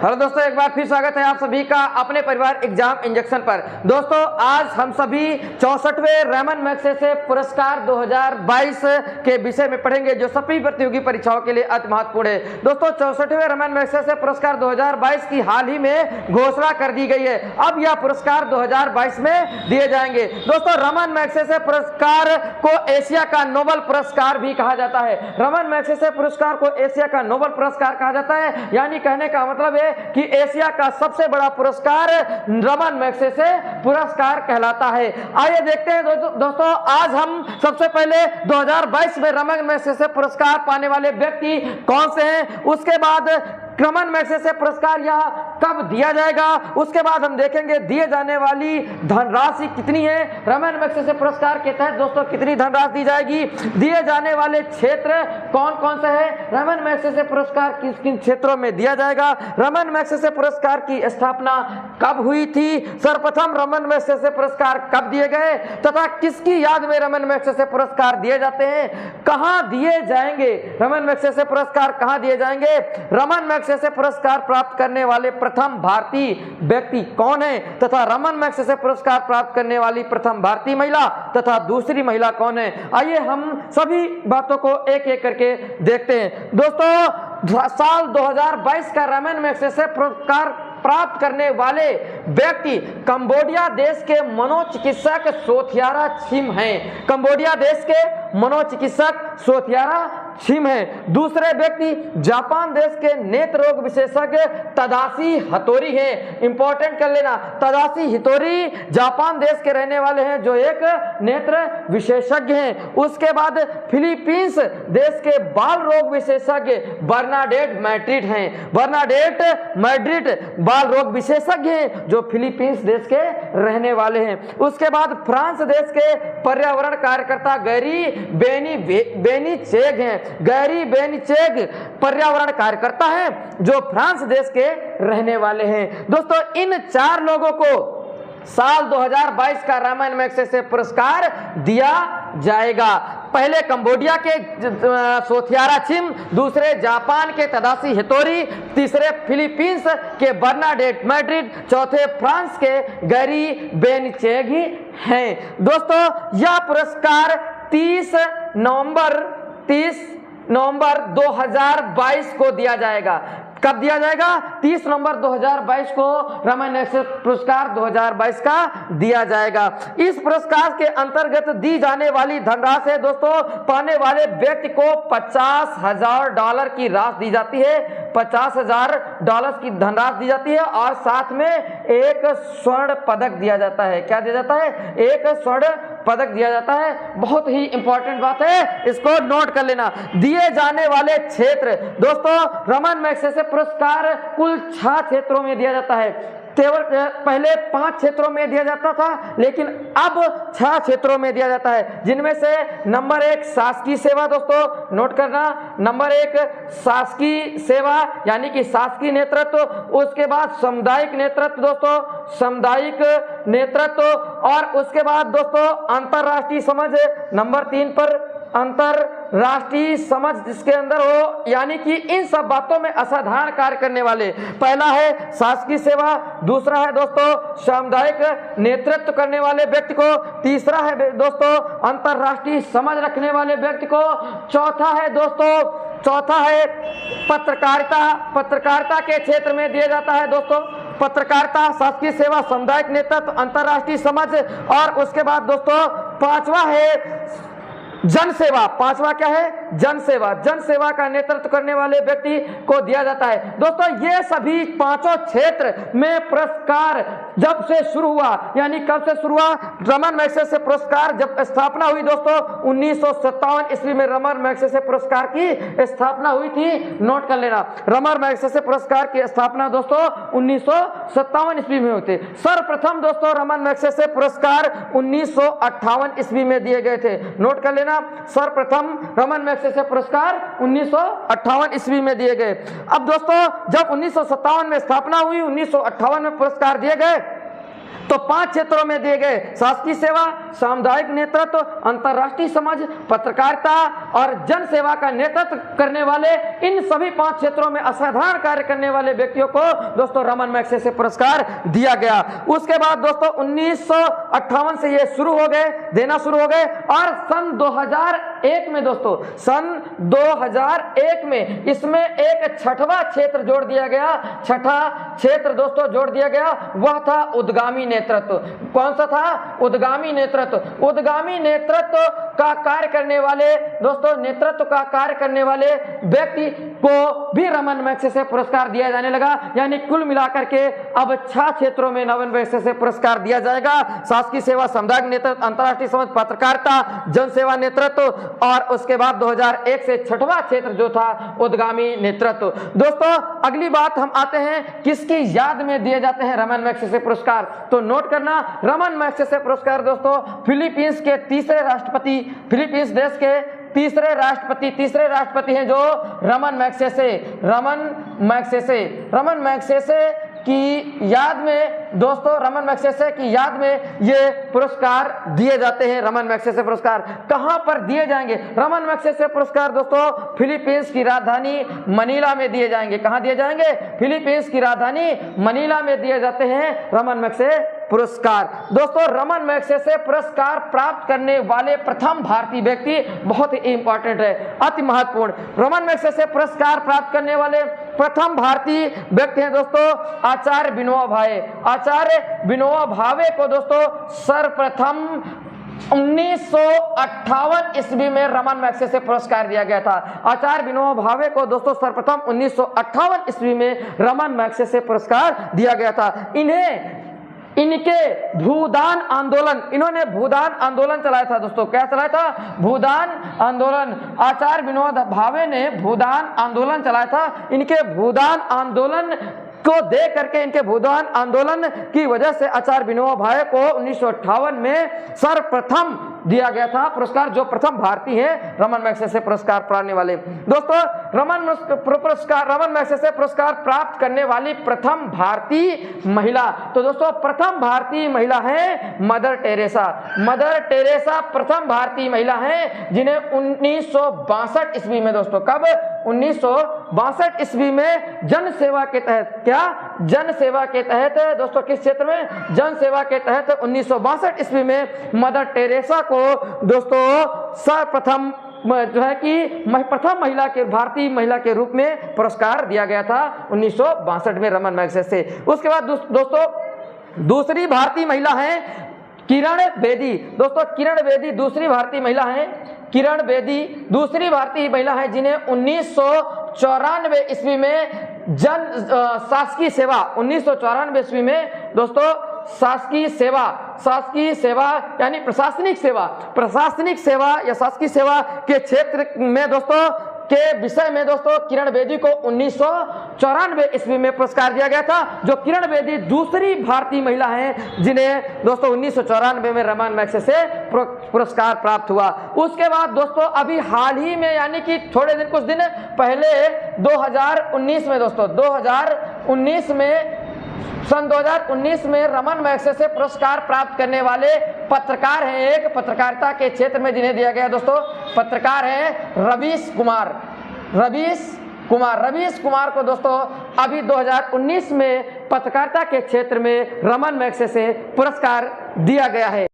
Hello दोस्तों, एक बार फिर स्वागत है आप सभी का अपने परिवार एग्जाम इंजेक्शन पर। दोस्तों आज हम सभी 64वें रमन मैग्सेसे पुरस्कार 2022 के विषय में पढ़ेंगे जो सभी प्रतियोगी परीक्षाओं के लिए अति महत्वपूर्ण है। दोस्तों 64वें रमन मैग्सेसे पुरस्कार 2022 की हाल ही में घोषणा कर दी गई है। अब यह पुरस्कार 2022 में दिए जाएंगे। दोस्तों रमन मैग्सेसे पुरस्कार को एशिया का नोबेल पुरस्कार भी कहा जाता है। रमन मैग्सेसे पुरस्कार को एशिया का नोबेल पुरस्कार कहा जाता है, यानी कहने का मतलब है कि एशिया का सबसे बड़ा पुरस्कार रमन मैग्सेसे पुरस्कार कहलाता है। आइए देखते हैं दोस्तों, आज हम सबसे पहले 2022 में रमन मैग्सेसे पुरस्कार पाने वाले व्यक्ति कौन से हैं, उसके बाद रमन मैग्सेसे पुरस्कार यह कब दिया जाएगा, उसके बाद हम देखेंगे दिए जाने वाली धनराशि कितनी है, रमन मैग्सेसे पुरस्कार के तहत दोस्तों कितनी धनराशि दी जाएगी, दिए जाने वाले क्षेत्र कौन कौन से हैं, रमन मैग्सेसे पुरस्कार किन किन क्षेत्रों में दिया जाएगा, रमन मैग्सेसे पुरस्कार की स्थापना कब हुई थी, सर्वप्रथम रमन मैग्सेसे पुरस्कार कब दिए गए तथा किसकी याद में रमन मैग्सेसे पुरस्कार दिए जाते हैं, कहां दिए जाएंगे, रमन मैग्सेसे पुरस्कार कहां दिए जाएंगे, रमन मैग्सेसे पुरस्कार प्राप्त करने वाले प्रथम भारतीय व्यक्ति कौन है तथा रमन मैग्सेसे पुरस्कार प्राप्त करने वाली प्रथम भारतीय महिला तथा दूसरी महिला कौन है। आइए हम सभी बातों को एक एक करके देखते हैं। दोस्तों साल 2022 का रमन मैग्सेसे पुरस्कार प्राप्त करने वाले व्यक्ति कंबोडिया देश के मनोचिकित्सक सोथियारा छिम हैं। कंबोडिया देश के मनोचिकित्सक सोथियारा छिम है। दूसरे व्यक्ति जापान देश के नेत्र रोग विशेषज्ञ तदाशी हतोरी है। इंपॉर्टेंट कर लेना, तदाशी हितोरी जापान देश के रहने वाले हैं जो एक नेत्र विशेषज्ञ हैं। उसके बाद फिलीपींस देश के बाल रोग विशेषज्ञ बर्नाडेट मैड्रिड हैं। बर्नाडेट मैड्रिड बाल रोग विशेषज्ञ हैं जो फिलीपींस देश के रहने वाले हैं। उसके बाद फ्रांस देश के पर्यावरण कार्यकर्ता गैरी बेनिचेग हैं। गैरी बेनिचेग पर्यावरण कार्यकर्ता हैं जो फ्रांस देश के रहने वाले हैं। दोस्तों इन चार लोगों को साल 2022 का रमन मैग्सेसे पुरस्कार दिया जाएगा। पहले कंबोडिया के सोथियारा छिम, दूसरे जापान के तदाशी हितोरी, तीसरे फिलीपींस के बर्नाडेट मैड्रिड, चौथे फ्रांस के गैरी बेनिचेगी हैं। दोस्तों यह पुरस्कार 30 नवंबर 2022 को दिया जाएगा। कब दिया जाएगा? 30 नवंबर 2022 को रमन मैग्सेसे पुरस्कार 2022 का दिया जाएगा। इस पुरस्कार के अंतर्गत दी जाने वाली धनराशि दोस्तों पाने वाले व्यक्ति को $50,000 की राशि दी जाती है। $50,000 की धनराशि दी जाती है और साथ में एक स्वर्ण पदक दिया जाता है। क्या दिया जाता है? एक स्वर्ण पदक दिया जाता है। बहुत ही इंपॉर्टेंट बात है, इसको नोट कर लेना। दिए जाने वाले क्षेत्र दोस्तों रमन मैग्सेसे पुरस्कार कुल 6 क्षेत्रों में दिया जाता है। केवल पहले 5 क्षेत्रों में दिया जाता था, लेकिन अब 6 क्षेत्रों में दिया जाता है, जिनमें से नंबर 1 शासकीय सेवा। दोस्तों नोट करना, नंबर 1 शासकीय सेवा यानी कि शासकीय नेतृत्व, उसके बाद सामुदायिक नेतृत्व दोस्तों, सामुदायिक नेतृत्व, और उसके बाद दोस्तों अंतरराष्ट्रीय समझ नंबर 3 पर अंतरराष्ट्रीय समझ जिसके अंदर हो, यानी कि इन सब बातों में असाधारण कार्य करने वाले। पहला है शासकीय सेवा, दूसरा है दोस्तों सामुदायिक नेतृत्व करने वाले व्यक्ति को, तीसरा है दोस्तों अंतरराष्ट्रीय समझ रखने वाले व्यक्ति को, चौथा है पत्रकारिता के क्षेत्र में दिया जाता है दोस्तों। पत्रकारिता, शासकीय सेवा, सामुदायिक नेतृत्व, अंतरराष्ट्रीय समझ, और उसके बाद दोस्तों 5वां है जनसेवा। 5वां क्या है? जनसेवा। जनसेवा का नेतृत्व करने वाले व्यक्ति को दिया जाता है। दोस्तों ये सभी 5 क्षेत्र में पुरस्कार जब से शुरू हुआ, यानी कब से शुरू हुआ? रमन मैग्सेसे पुरस्कार जब स्थापना हुई दोस्तों 1957 ईस्वी में रमन मैग्सेसे पुरस्कार की स्थापना हुई थी। नोट कर लेना, रमन मैग्सेसे पुरस्कार की स्थापना दोस्तों 1957 ईस्वी में हुई थी। सर्वप्रथम दोस्तों रमन मैग्सेसे पुरस्कार 1958 ईस्वी में दिए गए थे। नोट कर लेना, सर्वप्रथम रमन मैग्सेसे पुरस्कार 1958 ईस्वी में दिए गए। अब दोस्तों जब 1957 में स्थापना हुई, 1958 में पुरस्कार दिए गए, तो 5 क्षेत्रों में दिए गए: शासकीय सेवा, सामुदायिक नेतृत्व, अंतर्राष्ट्रीय समझ, पत्रकारिता और जन सेवा का नेतृत्व करने वाले, इन सभी 5 क्षेत्रों में असाधारण कार्य करने वाले व्यक्तियों को दोस्तों रमन मैग्सेसे पुरस्कार दिया गया। उसके बाद दोस्तों 1958 से ये शुरू हो गए, देना शुरू हो गए और सन 2001 में दोस्तों, सन 2001 में इसमें एक छठवां क्षेत्र जोड़ दिया गया। छठा क्षेत्र दोस्तों जोड़ दिया गया, वह था उद्गामी नेतृत्व। कौन सा था? उद्गामी नेतृत्व। उद्गामी नेतृत्व का कार्य करने वाले दोस्तों, नेतृत्व का कार्य करने वाले व्यक्ति को भी रमन मैग्सेसे पुरस्कार दिया जाने लगा। यानी कुल मिलाकर के अब 6 क्षेत्रों में रमन मैग्सेसे पुरस्कार दिया जाएगा। शासकीय सेवा, सामुदायिक नेतृत्व, अंतर्राष्ट्रीय समझ, पत्रकारिता, जन सेवा नेतृत्व और उसके बाद 2001 से छठवां क्षेत्र जो था उद्गामी नेतृत्व। दोस्तों अगली बात हम आते हैं, किसकी याद में दिए जाते हैं रमन मैग्सेसे पुरस्कार? तो नोट करना, रमन मैग्सेसे पुरस्कार दोस्तों फिलीपींस के तीसरे राष्ट्रपति, फिलीपींस देश के तीसरे राष्ट्रपति हैं जो रमन मैग्सेसे की याद में दोस्तों, रमन मैग्सेसे की याद में ये पुरस्कार दिए जाते हैं। रमन मैग्सेसे पुरस्कार कहां पर दिए जाएंगे? रमन मैग्सेसे पुरस्कार दोस्तों फिलीपींस की राजधानी मनीला में दिए जाएंगे। कहां दिए जाएंगे? फिलीपींस की राजधानी मनीला में दिए जाते हैं रमन मैग्सेसे पुरस्कार। दोस्तों रमन मैग्सेसे पुरस्कार प्राप्त करने वाले प्रथम भारतीय व्यक्ति बहुत ही इंपॉर्टेंट है, अति महत्वपूर्ण। रमन मैग्सेसे पुरस्कार प्राप्त करने वाले प्रथम भारतीय व्यक्ति हैं दोस्तों आचार्य विनोबा भावे। आचार्य विनोबा भावे को दोस्तों सर्वप्रथम 1958 ईस्वी में रमन मैग्सेसे पुरस्कार दिया गया था। आचार्य विनोबा भावे को दोस्तों सर्वप्रथम 1958 ईस्वी में रमन मैग्सेसे पुरस्कार दिया गया था। इनके भूदान आंदोलन, इन्होंने भूदान आंदोलन चलाया था दोस्तों। क्या चलाया था? भूदान आंदोलन। आचार्य विनोबा भावे ने भूदान आंदोलन चलाया था। इनके भूदान आंदोलन को देख करके, इनके भूदान आंदोलन की वजह से आचार्य विनोबा भावे को 1958 में सर्वप्रथम दिया गया था पुरस्कार, जो प्रथम भारतीय है रमन मैग्सेसे पुरस्कार पाने वाले। दोस्तों रमन मैग्सेसे पुरस्कार प्राप्त करने वाली प्रथम भारतीय महिला, तो दोस्तों प्रथम भारतीय महिला है मदर टेरेसा। मदर टेरेसा प्रथम भारतीय महिला है जिन्हें 1962 ईस्वी में दोस्तों, कब? 1962 ईस्वी में जन सेवा के तहत, क्या जन सेवा के तहत दोस्तों, किस क्षेत्र में? जन सेवा के तहत 1962 ईस्वी में मदर टेरेसा को दोस्तों सर्वप्रथम जो है कि प्रथम महिला के, भारतीय महिला के रूप में पुरस्कार दिया गया था 1962 में रमन मैग्सेसे। उसके बाद दोस्तों दूसरी भारतीय महिला है किरण बेदी। दोस्तों किरण बेदी दूसरी भारतीय महिला है। किरण बेदी दूसरी भारतीय महिला है जिन्हें 1994 ईस्वी में शासकीय सेवा, 1994 ईस्वी में दोस्तों शासकीय सेवा यानी प्रशासनिक सेवा या शासकीय सेवा के क्षेत्र में दोस्तों के विषय में दोस्तों किरण बेदी को 1994 ईस्वी में पुरस्कार दिया गया था। जो किरण बेदी दूसरी भारतीय महिला हैं जिन्हें दोस्तों 1994 में रमन मैग्सेसे पुरस्कार प्राप्त हुआ। उसके बाद दोस्तों अभी हाल ही में, यानी कि थोड़े दिन, कुछ दिन पहले 2019 में दोस्तों, 2019 में, सन 2019 में रमन मैग्सेसे पुरस्कार प्राप्त करने वाले पत्रकार हैं, एक पत्रकारिता के क्षेत्र में जिन्हें दिया गया दोस्तों, पत्रकार हैं रवीश कुमार को दोस्तों अभी 2019 में पत्रकारिता के क्षेत्र में रमन मैग्सेसे पुरस्कार दिया गया है।